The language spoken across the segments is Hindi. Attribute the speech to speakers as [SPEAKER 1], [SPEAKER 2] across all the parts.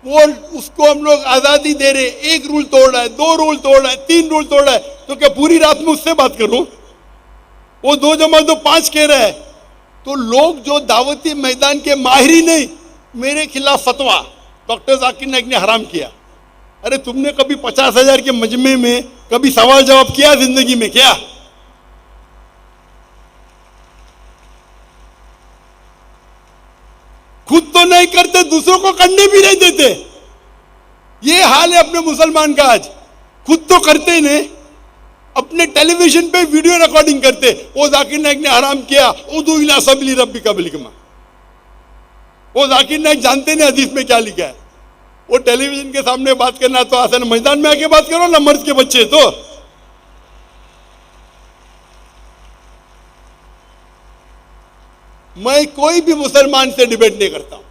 [SPEAKER 1] वो उसको हम लोग आजादी दे रहे, एक रूल तोड़ रहा है, दो रूल तोड़ रहा है, तीन रूल तोड़ रहा है, तो क्या पूरी रात में उससे बात करूं? वो 2+2=5 कह रहा है। तो लोग जो दावती मैदान के माहिर ही नहीं, मेरे खिलाफ फतवा डॉक्टर जाकिर नाइक ने हराम किया। अरे तुमने कभी 50,000 के मजमे में कभी सवाल जवाब किया जिंदगी में? क्या खुद तो नहीं करते, दूसरों को करने भी नहीं देते। ये हाल है अपने मुसलमान का आज। खुद तो करते ही नहीं, अपने टेलीविजन पे वीडियो रिकॉर्डिंग करते। वो जाकिर नाइक ने हराम किया, उदू इला सबीली रब्बिका बिल हिकमा। वो जाकिर नाइक जानते नहीं हदीस में क्या लिखा है। वो टेलीविजन के सामने बात करना तो आसान, मैदान में आके बात करो ना, मर्द के बच्चे। तो मैं कोई भी मुसलमान से डिबेट नहीं करता हूं,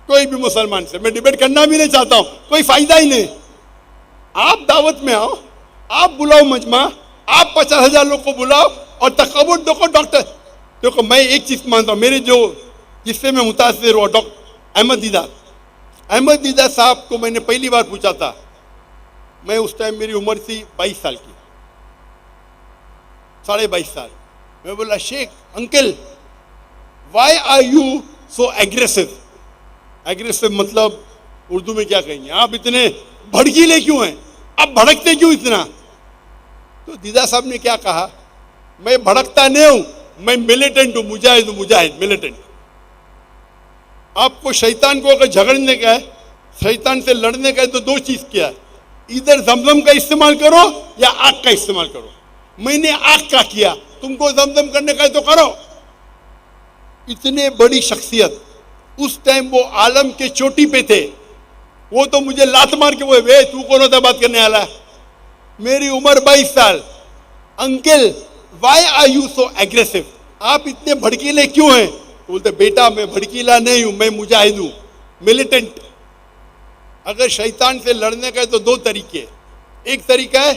[SPEAKER 1] कोई भी मुसलमान से मैं डिबेट करना भी नहीं चाहता हूं, कोई फायदा ही नहीं। आप दावत में आओ, आप बुलाओ मजमा, आप 50,000 लोग को बुलाओ और तकबुर देखो। डॉक्टर देखो, मैं एक चीज मानता हूं, मेरे जो जिससे मैं मुतासिर हुआ, डॉक्टर अहमद दीदा साहब को मैंने पहली बार पूछा था। मैं उस टाइम मेरी उम्र थी 22 साल की, 22.5 साल। मैं बोला, Sheikh uncle, why are you so aggressive? Aggressive मतलब उर्दू में क्या कहेंगे, आप इतने भड़कीले क्यों हैं, आप भड़कते क्यों इतना? तो दीदा साहब ने क्या कहा, मैं भड़कता नहीं हूं, मैं मिलिटेंट हूं, मुजाहिद हूं, मुजाहिद मिलिटेंट। आपको शैतान को अगर झगड़ने का है, शैतान से लड़ने का है, तो दो चीज किया है, इधर जमजम का इस्तेमाल करो या आग का इस्तेमाल करो। मैंने आग का किया, तुमको जमजम करने का है तो करो। इतने बड़ी शख्सियत, उस टाइम वो आलम के चोटी पे थे। वो तो मुझे लात मार के बोले, तू कौन होता बात करने वाला? मेरी उम्र 22 साल। Uncle, why are you so aggressive? आप इतने भड़कीले क्यों हैं? तो बोलते, बेटा मैं भड़कीला नहीं हूं, मैं मुजाहिद हूं, मिलिटेंट। अगर शैतान से लड़ने का है तो दो तरीके, एक तरीका है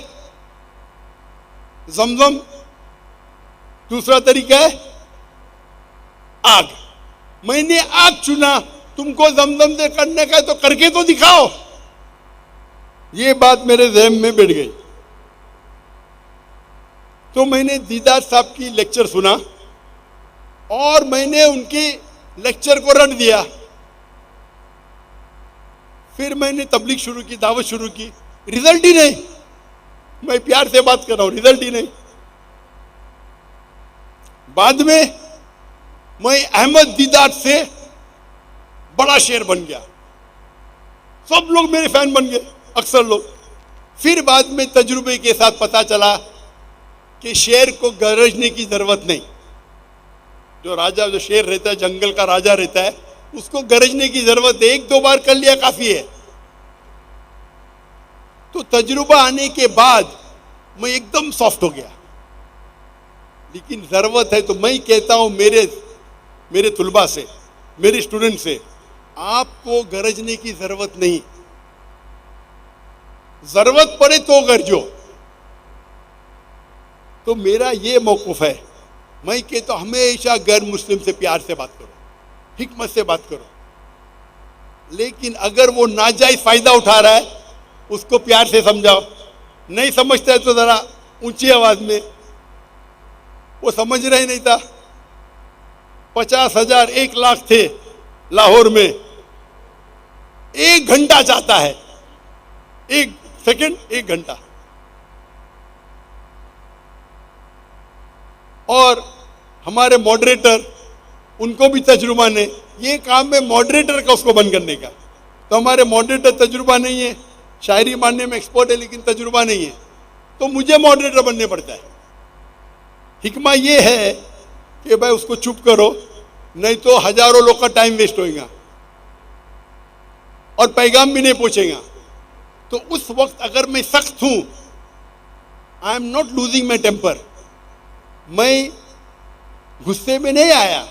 [SPEAKER 1] जमजम, दूसरा तरीका है आग। मैंने आग चुना, तुमको जमजम से करने का है तो करके तो दिखाओ। ये बात मेरे ज़हन में बैठ गई। तो मैंने दीदार साहब की लेक्चर सुना और मैंने उनके लेक्चर को रट दिया। फिर मैंने तबलीग शुरू की, दावत शुरू की, रिजल्ट ही नहीं। मैं प्यार से बात कर रहा हूं, रिजल्ट ही नहीं। बाद में मैं अहमद दीदार से बड़ा शेर बन गया, सब लोग मेरे फैन बन गए, अक्सर लोग। फिर बाद में तजुर्बे के साथ पता चला कि शेर को गरजने की जरूरत नहीं। जो राजा, जो शेर रहता है, जंगल का राजा रहता है, उसको गरजने की जरूरत है, एक दो बार कर लिया काफी है। तो तजुर्बा आने के बाद मैं एकदम सॉफ्ट हो गया। लेकिन जरूरत है तो मैं कहता हूं मेरे तुलबा से, मेरे स्टूडेंट से, आपको गरजने की जरूरत नहीं। जरूरत पड़े तो गरजो। तो मेरा ये मौक़िफ़ है, मैं कहता हूं हमेशा गैर मुस्लिम से प्यार से बात करो, हिकमत से बात करो। लेकिन अगर वो नाजायज फायदा उठा रहा है, उसको प्यार से समझाओ। नहीं समझता है तो जरा ऊंची आवाज में। वो समझ रहा ही नहीं था। 50,000 1,00,000 थे लाहौर में, 1 घंटा जाता है, 1 सेकंड, 1 घंटा। और हमारे मॉडरेटर, उनको भी तजुर्बा नहीं। ये काम है मॉडरेटर का, उसको बंद करने का। तो हमारे मॉडरेटर तजुर्बा नहीं है, शायरी मानने में एक्सपर्ट है लेकिन तजुर्बा नहीं है, तो मुझे मॉडरेटर बनने पड़ता है। हिकमा ये है कि भाई उसको चुप करो, नहीं तो हजारों लोग का टाइम वेस्ट होएगा और पैगाम भी नहीं पहुंचेगा। तो उस वक्त अगर मैं सख्त हूं, I am not losing my temper, मैं गुस्से में नहीं आया।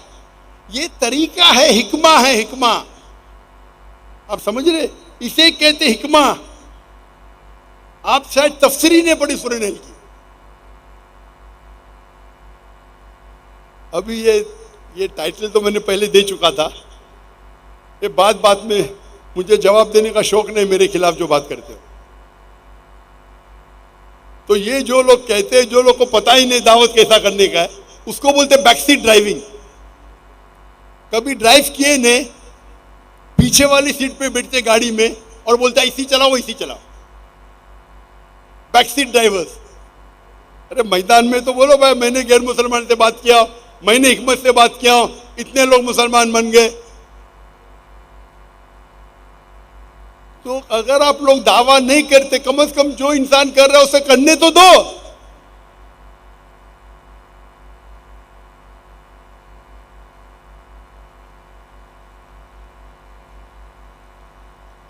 [SPEAKER 1] ये तरीका है, हिकमा है, हिकमा। आप समझ रहे, इसे कहते हिकमा। आप शायद तफसीरी ने पढ़ी सूरह नहल की। अभी ये टाइटल तो मैंने पहले दे चुका था। ये बात बात में मुझे जवाब देने का शौक नहीं, मेरे खिलाफ जो बात करते हो। तो ये जो लोग कहते हैं, जो लोग को पता ही नहीं दावत कैसा करने का है, उसको बोलते बैकसीट ड्राइविंग। कभी ड्राइव किए ने, पीछे वाली सीट पे बैठते गाड़ी में और बोलता है इसी चलाओ इसी चलाओ, बैकसीट ड्राइवर्स। अरे मैदान में तो बोलो भाई मैंने गैर मुसलमान से बात किया, मैंने हिकमत से बात किया, इतने लोग मुसलमान बन गए। तो अगर आप लोग दावा नहीं करते, कम से कम जो इंसान कर रहा है उसे करने तो दो।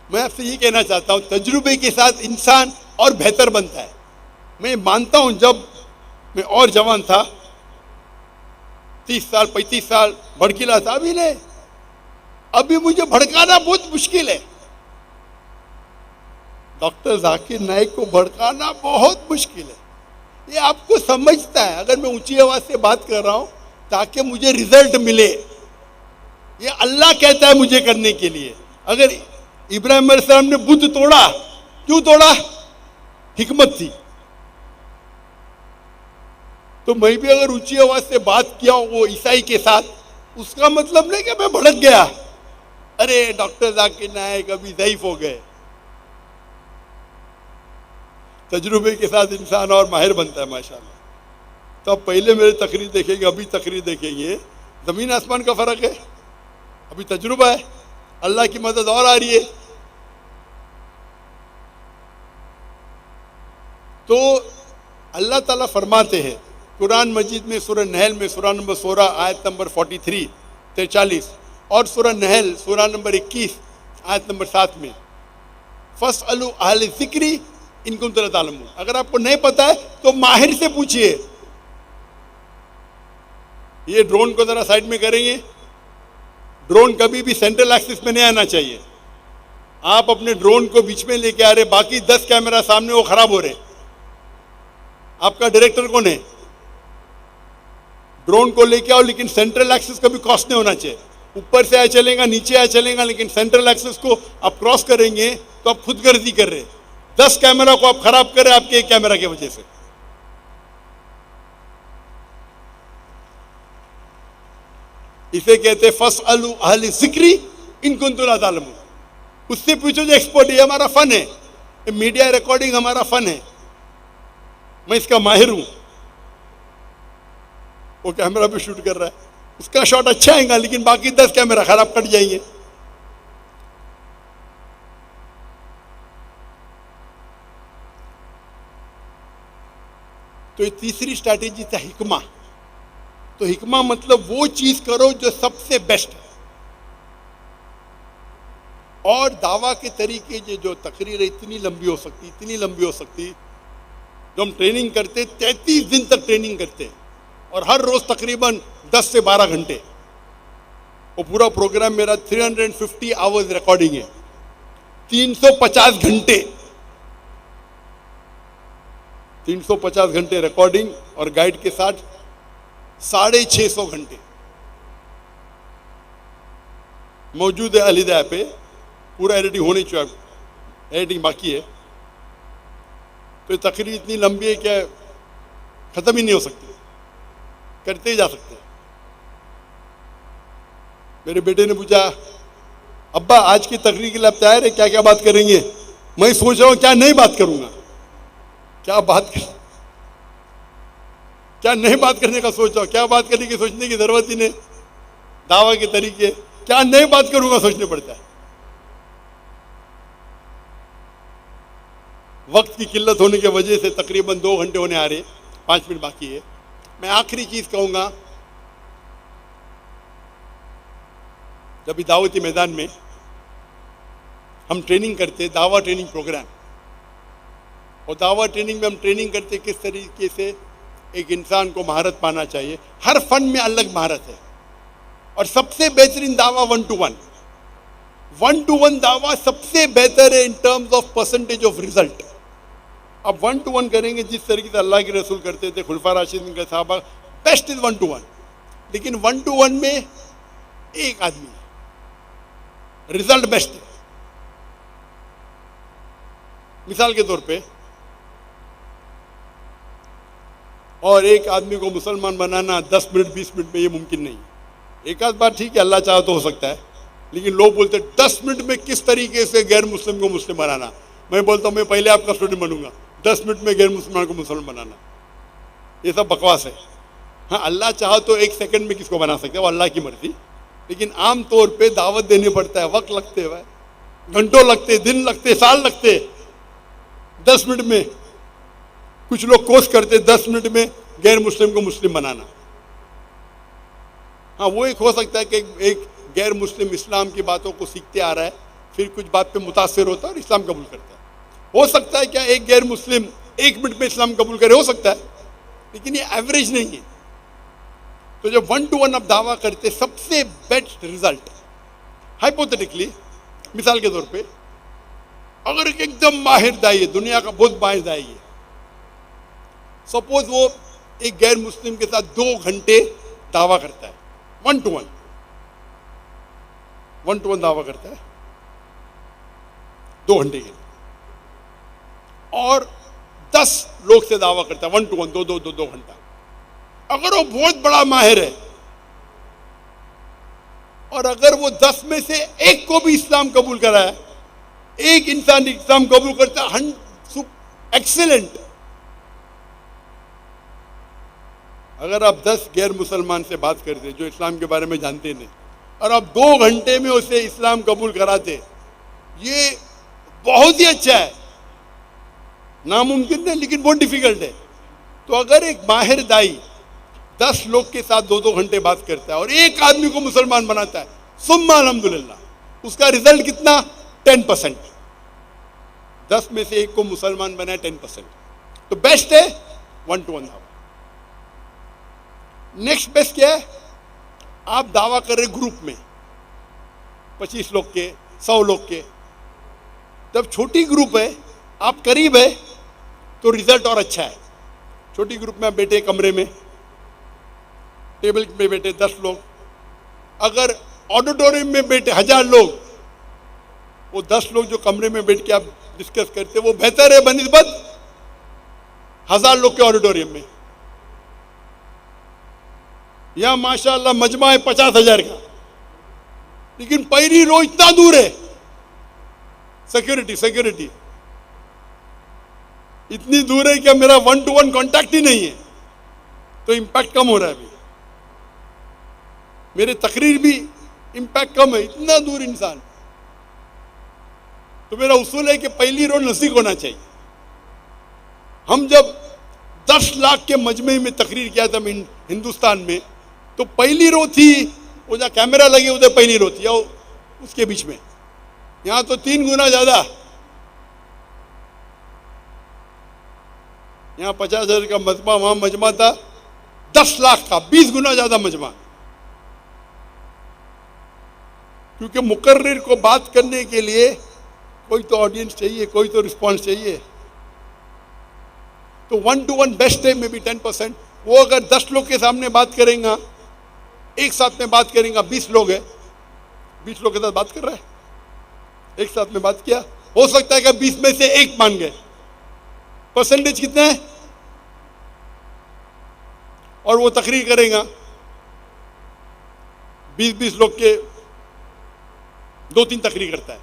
[SPEAKER 1] मैं आपसे ये कहना चाहता हूं, तजुर्बे के साथ इंसान और बेहतर बनता है। मैं मानता हूं जब मैं और जवान था, 30 साल 35 साल भड़कीला था, अभी नहीं, अभी मुझे भड़काना बहुत मुश्किल है। डॉक्टर जाकिर नाइक को भड़काना बहुत मुश्किल है। ये आपको समझता है, अगर मैं ऊंची आवाज से बात कर रहा हूं ताकि मुझे रिजल्ट मिले, ये अल्लाह कहता है मुझे करने के लिए। अगर इब्राहिम अलैहिस्सलाम ने बुत तोड़ा, क्यों तोड़ा? हिकमत थी। तो मैं भी अगर ऊंची आवाज से बात किया वो ईसाई के साथ, उसका मतलब नहीं कि मैं भड़क गया, अरे डॉक्टर जाकिर नाइक अभी ज़ईफ हो गए। तजुर्बे के साथ इंसान और माहिर बनता है माशाल्लाह। तो अब पहले मेरे तकरीर देखेंगे, अभी तकरीर देखेंगे, जमीन आसमान का फर्क है। अभी तजुर्बा है, अल्लाह की मदद और आ रही है। तो अल्लाह ताला फरमाते हैं कुरान मजीद में, सूरह नहल में, सूरह नंबर 16 आयत नंबर 43 और सूरह नहल सूरह नंबर 21 आयत नंबर 7 में, फस्अलू अहल ज़िक्री इन कुंतुम ला तालमून। अगर आपको नहीं पता है तो माहिर से पूछिए। ये ड्रोन को जरा साइड में करेंगे। ड्रोन कभी भी सेंट्रल एक्सिस में नहीं आना चाहिए। आप अपने ड्रोन को बीच में लेके आ रहे, बाकी 10 कैमरा सामने वो खराब हो रहे, आपका डायरेक्टर कौन है? ड्रोन को लेके आओ, लेकिन सेंट्रल एक्सिस कभी क्रॉस नहीं होना चाहिए। ऊपर से आया चलेगा, नीचे आया चलेगा, लेकिन सेंट्रल एक्सिस को आप क्रॉस करेंगे तो आप खुदगर्जी कर रहे हैं। 10 कैमरा को आप खराब कर रहे हैं आपके एक कैमरा की वजह से। इसे कहते फस्अलू अहल ज़िक्री इन कुंतुम ला तालमून। उससे पूछो जो एक्सपर्ट है। हमारा फन है, मीडिया रिकॉर्डिंग हमारा फन है, मैं इसका माहिर हूं। वो कैमरा पे शूट कर रहा है, उसका शॉट अच्छा आएगा, लेकिन बाकी 10 कैमरा खराब कट जाएंगे। तो ये तीसरी स्ट्रैटेजी था हिकमा। तो हिकमा मतलब वो चीज करो जो सबसे बेस्ट है। और दावा के तरीके जो तकरीर इतनी लंबी हो सकती, इतनी लंबी हो सकती। जो हम ट्रेनिंग करते 33 दिन तक ट्रेनिंग करते और हर रोज तकरीबन 10 से 12 घंटे। वो पूरा प्रोग्राम मेरा 350 आवर्स रिकॉर्डिंग है, 350 घंटे, 350 घंटे रिकॉर्डिंग और गाइड के साथ 650 घंटे मौजूद है अलीदा पे। पूरा एडिटिंग होने चाहिए, एडिटिंग बाकी है। तो ये तकरीर इतनी लंबी है क्या खत्म ही नहीं हो सकती, करते ही जा सकते हैं। मेरे बेटे ने पूछा, अब्बा आज की तकरीर के लिए आप तैयार है, क्या क्या बात करेंगे? मैं सोच रहा हूं क्या नहीं बात करूंगा, क्या नहीं बात करने का सोच रहा हूं, क्या बात करने की सोचने की जरूरत ही नहीं। दावा के तरीके क्या नहीं बात करूंगा सोचने पड़ता है। वक्त की किल्लत होने की वजह से तकरीबन 2 घंटे होने आ रहे, 5 मिनट बाकी है। मैं आखिरी चीज कहूंगा, जब दावती मैदान में हम ट्रेनिंग करते, दावा ट्रेनिंग प्रोग्राम, और दावा ट्रेनिंग में हम ट्रेनिंग करते किस तरीके से एक इंसान को महारत पाना चाहिए। हर फन में अलग महारत है और सबसे बेहतरीन दावा 1-to-1 दावा सबसे बेहतर है in terms of percentage of result. अब 1-to-1 करेंगे जिस तरीके से अल्लाह के रसूल करते थे, खुलफा राशिदीन के सहाबा, बेस्ट इज 1-to-1। लेकिन 1-to-1 में एक आदमी, रिजल्ट बेस्ट है। मिसाल के तौर पे, और एक आदमी को मुसलमान बनाना 10 मिनट 20 मिनट में ये मुमकिन नहीं है। एक आध बार ठीक है, अल्लाह चाहे तो हो सकता है, लेकिन लोग बोलते 10 मिनट में किस तरीके से गैर मुस्लिम को मुस्लिम बनाना। मैं बोलता हूँ मैं पहले आपका स्टूडेंट बनूंगा, 10 मिनट में गैर मुसलमान को मुसलमान बनाना, ये सब बकवास है। हाँ, अल्लाह चाहे तो 1 सेकंड में किसको बना सकते हैं, वो अल्लाह की मर्जी, लेकिन आम तौर पे दावत देनी पड़ता है, वक्त लगते हैं, घंटों लगते, दिन लगते, साल लगते। 10 मिनट में कुछ लोग कोशिश करते 10 मिनट में गैर मुस्लिम को मुस्लिम बनाना। हाँ, वो एक हो सकता है कि एक गैर मुस्लिम इस्लाम की बातों को सीखते आ रहा है, फिर कुछ बात पे मुतासिर होता है और इस्लाम कबूल करता है। हो सकता है क्या एक गैर मुस्लिम 1 मिनट में इस्लाम कबूल करे, हो सकता है, लेकिन ये एवरेज नहीं है। तो जब 1 to 1 आप दावा करते, सबसे बेस्ट रिजल्ट हाइपोथेटिकली, मिसाल के तौर पे, अगर एक एकदम माहिर दाई है, दुनिया का बहुत माहिर दाई है, सपोज वो एक गैर मुस्लिम के साथ 2 घंटे दावा करता है, 1 to 1 दावा करता है 2 घंटे के लिए, और 10 लोग से दावा करता है 1 to 1, 2 घंटा। अगर वो बहुत बड़ा माहिर है और अगर वो 10 में से एक को भी इस्लाम कबूल कराए, एक इंसान इस्लाम कबूल करता है, एक्सीलेंट। अगर आप 10 गैर मुसलमान से बात करते जो इस्लाम के बारे में जानते नहीं, और आप 2 घंटे में उसे इस्लाम कबूल कराते, ये बहुत ही अच्छा है। नामुमकिन नहीं, लेकिन बहुत डिफिकल्ट है। तो अगर एक माहिर दाई 10 लोग के साथ 2 घंटे बात करता है और एक आदमी को मुसलमान बनाता है, सुम्मा अल्हम्दुलिल्लाह, उसका रिजल्ट कितना? 10%। 10 में से एक को मुसलमान बनाए 10%, तो बेस्ट है 1 to 1 दावा। नेक्स्ट बेस्ट क्या है? आप दावा कर रहे ग्रुप में 25 लोग के, 100 लोग के। जब छोटी ग्रुप है, आप करीब है, तो रिजल्ट और अच्छा है। छोटी ग्रुप में आप बैठे कमरे में, टेबल पे बैठे 10 लोग, अगर ऑडिटोरियम में बैठे 1000 लोग, वो 10 लोग जो कमरे में बैठ के आप डिस्कस करते, वो बेहतर है बनिस्बत 1000 लोग के ऑडिटोरियम में। यहां माशाअल्लाह मजमा है 50,000 का, लेकिन पहली रो इतना दूर है, सिक्योरिटी इतनी दूर है कि मेरा 1 to 1 कांटेक्ट ही नहीं है, तो इंपैक्ट कम हो रहा है। अभी मेरे तकरीर भी इंपैक्ट कम है, इतना दूर इंसान। तो मेरा उसूल है कि पहली रो नजदीक होना चाहिए। हम जब 10 लाख के मजमे में तकरीर किया था हिंदुस्तान में, तो पहली रो थी, वो जहाँ कैमरा लगे उधर पहली रो थी, उसके बीच में। यहां तो 3 गुना ज्यादा, यहां 50,000 का मजमा, वहां मजमा था 10 लाख का, 20 गुना ज्यादा मजमा। क्योंकि मुकर्रिर को बात करने के लिए कोई तो ऑडियंस चाहिए, कोई तो रिस्पॉन्स चाहिए। तो 1 to 1 बेस्ट है, मे बी 10%। वो अगर 10 लोग के सामने बात करेंगे, एक साथ में बात करेंगे, 20 लोग है, 20 लोग के साथ बात कर रहा है, एक साथ में बात किया, हो सकता है कि 20 में से एक मान गए, परसेंटेज कितना है? और वो तकरीर करेगा 20 लोग के 2-3 तकरीर करता है,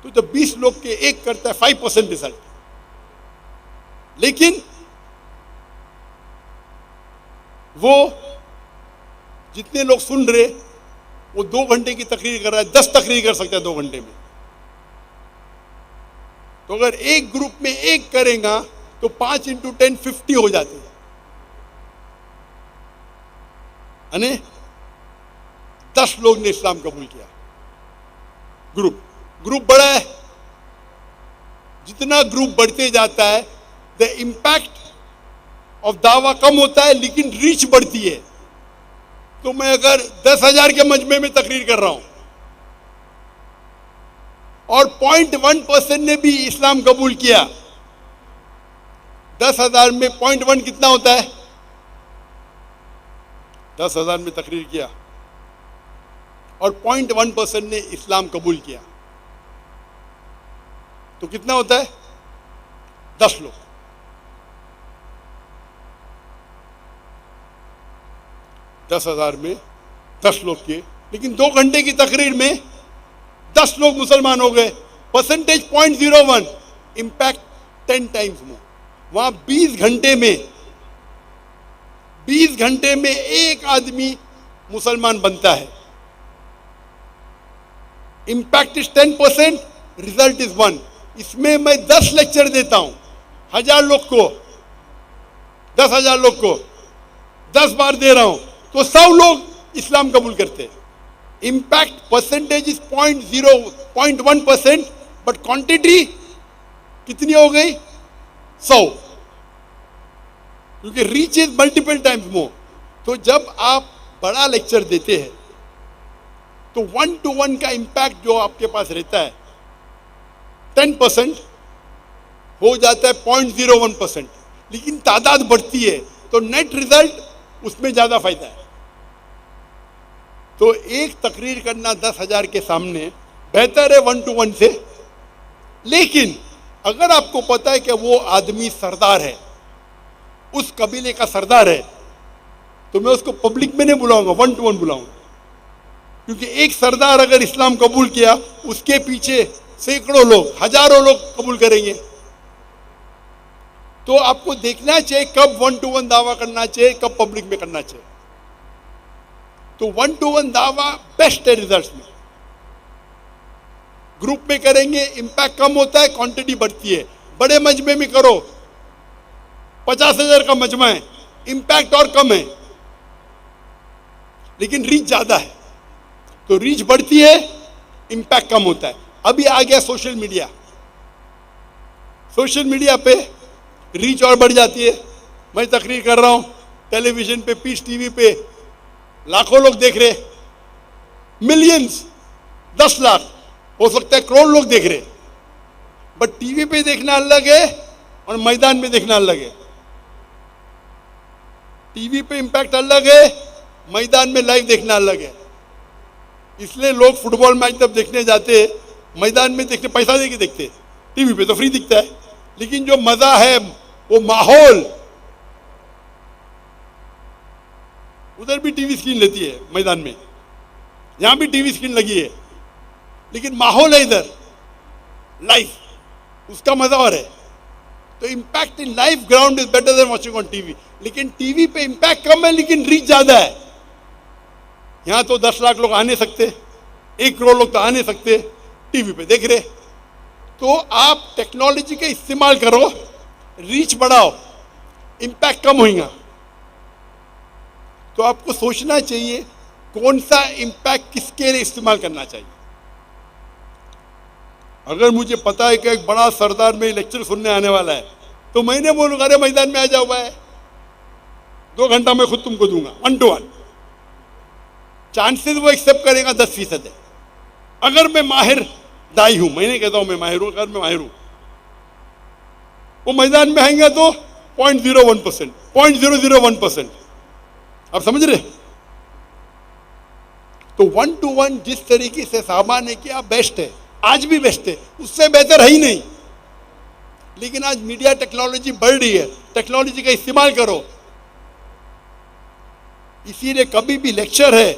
[SPEAKER 1] तो जब 20 लोग के एक करता है 5% रिजल्ट। लेकिन वो जितने लोग सुन रहे, वो 2 घंटे की तकरीर कर रहा है, 10 तकरीर कर सकता है 2 घंटे में। तो अगर एक ग्रुप में एक करेगा तो 5 into 10 50 हो जाते हैं, यानी 10 लोग ने इस्लाम कबूल किया। ग्रुप बड़ा है, जितना ग्रुप बढ़ते जाता है द इंपैक्ट ऑफ दावा कम होता है, लेकिन रीच बढ़ती है। तो मैं अगर 10,000 के मजमे में तकरीर कर रहा हूं और 0.1% ने भी इस्लाम कबूल किया, 10,000 में 0.1 कितना होता है? 10,000 में तकरीर किया और 0.1% ने इस्लाम कबूल किया। तो कितना होता है? 10 लोग। 10,000 में 10 लोग किए, लेकिन 2 घंटे की तकरीर में 10 लोग मुसलमान हो गए। Percentage 0.01, impact 10 times more. वहां 20 घंटे में एक आदमी मुसलमान बनता है। Impact is 10%, result is 1। इसमें मैं 10 लेक्चर देता हूं 1000 लोग को, 10,000 लोग को 10 बार दे रहा हूं, तो 100 लोग इस्लाम कबूल करते हैं। Impact percentage is 0.1%, but quantity कितनी हो गई? 100, क्योंकि reach is multiple times more. तो जब आप बड़ा लेक्चर देते हैं तो 1-to-1 का इंपैक्ट जो आपके पास रहता है 10% हो जाता है 0.01%, लेकिन तादाद बढ़ती है तो नेट रिजल्ट उसमें ज्यादा फायदा है। तो एक तकरीर करना 10,000 के सामने बेहतर है 1-to-1 से। लेकिन अगर आपको पता है कि वो आदमी सरदार है, उस कबीले का सरदार है, तो मैं उसको पब्लिक में नहीं बुलाऊंगा, 1-to-1 बुलाऊंगा। क्योंकि एक सरदार अगर इस्लाम कबूल किया, उसके पीछे सैकड़ों लोग, हजारों लोग कबूल करेंगे। तो आपको देखना चाहिए कब 1-to-1 दावा करना चाहिए, कब पब्लिक में करना चाहिए। तो 1-to-1 दावा बेस्ट है रिजल्ट्स में। ग्रुप में करेंगे इंपैक्ट कम होता है, क्वांटिटी बढ़ती है। बड़े मजमे में करो, 50,000 का मजमा है, इंपैक्ट और कम है, लेकिन रीच ज्यादा है। तो रीच बढ़ती है, इंपैक्ट कम होता है। अभी आ गया सोशल मीडिया। सोशल मीडिया पे रीच और बढ़ जाती है। मैं तकरीर कर रहा हूं टेलीविजन पे, पीस टीवी पे लाखों लोग देख रहे, मिलियंस, 10 लाख, हो सकता है करोड़ लोग देख रहे। बट टीवी पे देखना अलग है और मैदान में देखना अलग है। टीवी पे इंपैक्ट अलग है, मैदान में लाइव देखना अलग है। इसलिए लोग फुटबॉल मैच जब देखने जाते, मैदान में देखते पैसा देके देखते, टीवी पे तो फ्री दिखता है। लेकिन जो मजा है वो माहौल, उधर भी टीवी स्क्रीन लेती है मैदान में, यहां भी टीवी स्क्रीन लगी है, लेकिन माहौल है इधर लाइव, उसका मजा और है। तो impact in live ground is better than watching on TV. लेकिन टीवी पे इंपैक्ट कम है, लेकिन रीच ज्यादा है। यहां तो 10 लाख लोग आ नहीं सकते, 1 करोड़ लोग तो आ नहीं सकते, टीवी पे देख रहे। तो आप टेक्नोलॉजी का इस्तेमाल करो, रीच बढ़ाओ, इंपैक्ट कम होगा। तो आपको सोचना चाहिए कौन सा इंपैक्ट किसके लिए इस्तेमाल करना चाहिए। अगर मुझे पता है कि एक बड़ा सरदार में लेक्चर सुनने आने वाला है, तो मैंने बोलूंगा अरे मैदान में आ जाओ भाई, 2 घंटा मैं खुद तुमको दूंगा, 1-to-1। चांसेस वो एक्सेप्ट करेगा 10% है। अगर मैं माहिर दाई हूं, मैं नहीं कहता हूं मैं माहिर हूं, अगर मैं माहिर हूं, वो मैदान में आएंगे तो 0.01%, 0.001%। आप समझ रहे? तो 1-to-1 जिस तरीके से सामान है किया बेस्ट है, आज भी बेस्ट है, उससे बेहतर है ही नहीं। लेकिन आज मीडिया टेक्नोलॉजी बढ़ रही है, टेक्नोलॉजी का इस्तेमाल करो। इसीलिए कभी भी लेक्चर है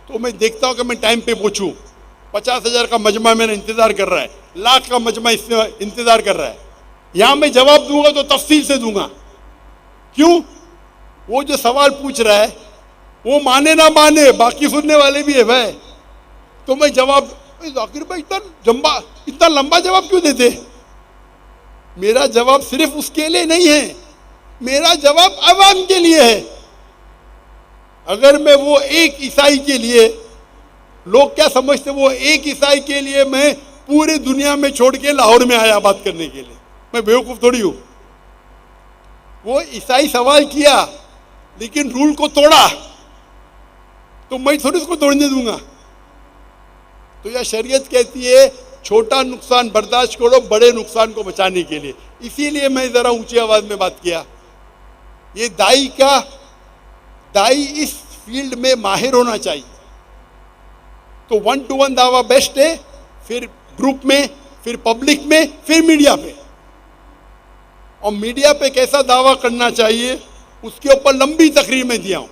[SPEAKER 1] तो मैं देखता हूं कि मैं टाइम पे पहुंचूं। 50,000 का मजमा मेरा इंतजार कर रहा है, लाख का मजमा इंतजार कर रहा है। यहां मैं जवाब दूंगा तो तफसील से दूंगा। क्यों? वो जो सवाल पूछ रहा है वो माने ना माने, बाकी सुनने वाले भी है भाई। तो मैं जवाब, जाकिर भाई इतना लंबा जवाब क्यों देते? मेरा जवाब सिर्फ उसके लिए नहीं है, मेरा जवाब अवाम के लिए है। अगर मैं वो एक ईसाई के लिए, लोग क्या समझते, वो एक ईसाई के लिए मैं पूरी दुनिया में छोड़ के लाहौर में आया बात करने के लिए, मैं बेवकूफ थोड़ी हूं। वो ईसाई सवाल किया लेकिन रूल को तोड़ा, तो मैं थोड़ी उसको तोड़ने दूंगा। तो यह शरीयत कहती है छोटा नुकसान बर्दाश्त करो बड़े नुकसान को बचाने के लिए। इसीलिए मैं जरा ऊंची आवाज में बात किया। ये दाई इस फील्ड में माहिर होना चाहिए। तो 1-to-1 दावा बेस्ट है, फिर ग्रुप में, फिर पब्लिक में, फिर मीडिया पे। और मीडिया पे कैसा दावा करना चाहिए उसके ऊपर लंबी तकरीर में दिया हूं।